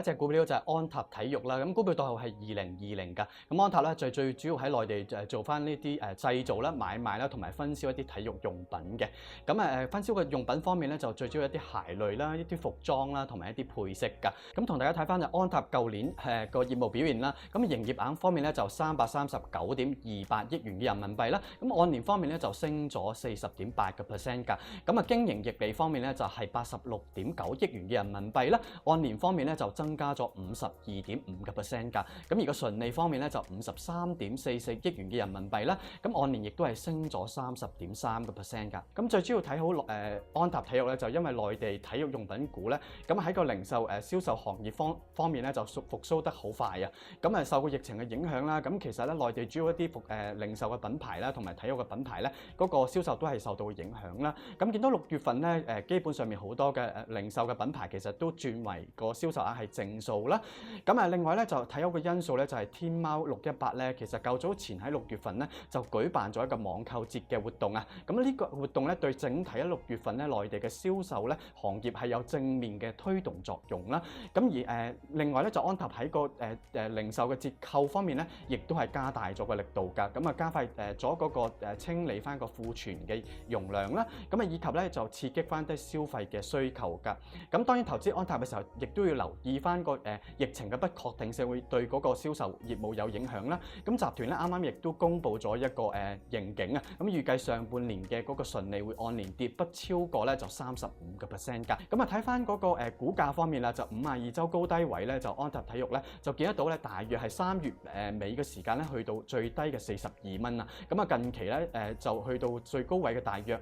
一隻股票就係安踏體育啦，咁股票代號係2020㗎。咁安踏咧就最主要喺內地做翻呢啲製造啦、買賣啦同埋分銷一啲體育用品嘅。咁分銷嘅用品方面咧就最主要一啲鞋類啦、一啲服裝啦同埋一啲配飾㗎。咁同大家睇翻就安踏舊年個業務表現啦。咁營業額方面咧就339.28億元嘅人民幣啦。咁按年方面咧就升咗40.8%㗎。咁經營溢利方面咧就係86.9億元嘅人民幣啦。按年方面咧就增加咗52.5%㗎。咁而個純利方面咧就53.44億元嘅人民幣啦。咁按年亦都係升咗30.3%㗎。咁最主要睇好安踏體育咧，就因為內地體育用品股咧，咁喺個零售銷售行業方面咧就復甦得好快啊。咁受個疫情嘅影響啦，咁其實咧內地主要一啲零售嘅品牌啦，同埋體育嘅品牌咧，嗰個銷售都係受到影響啦。咁見到6月份咧基本上面好多嘅零售嘅品牌其實都轉為個銷售額係正數啦。咁另外咧就睇好個因素咧就係天貓618咧，其實較早前喺6月份咧就舉辦咗一個網購節嘅活動啊。咁呢個活動咧對整體喺6月份咧內地嘅銷售咧行業係有正面嘅推動作用啦。咁而另外咧就安踏喺個零售嘅折扣方面咧，亦都係加大咗個力度㗎。咁加快咗嗰個清理翻個庫存嘅容量啦。咁以及咧就刺激翻啲消費嘅需求㗎。咁當然投資安踏嘅時候，亦都要留意翻個疫情嘅不確定性會對嗰個銷售業務有影響啦。咁集團咧啱啱亦都公布咗一個盈警啊。咁預計上半年嘅嗰個純利會按年跌不超過咧就35%㗎。咁睇翻嗰個股價方面啦，就52周高低位咧就安踏體育咧就見得到咧，大約係3月尾嘅時間咧去到最低嘅42蚊啊。咁近期咧就去到最高位嘅大約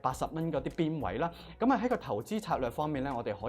80蚊嗰啲邊位啦。咁喺個投資策略方面咧，我哋可以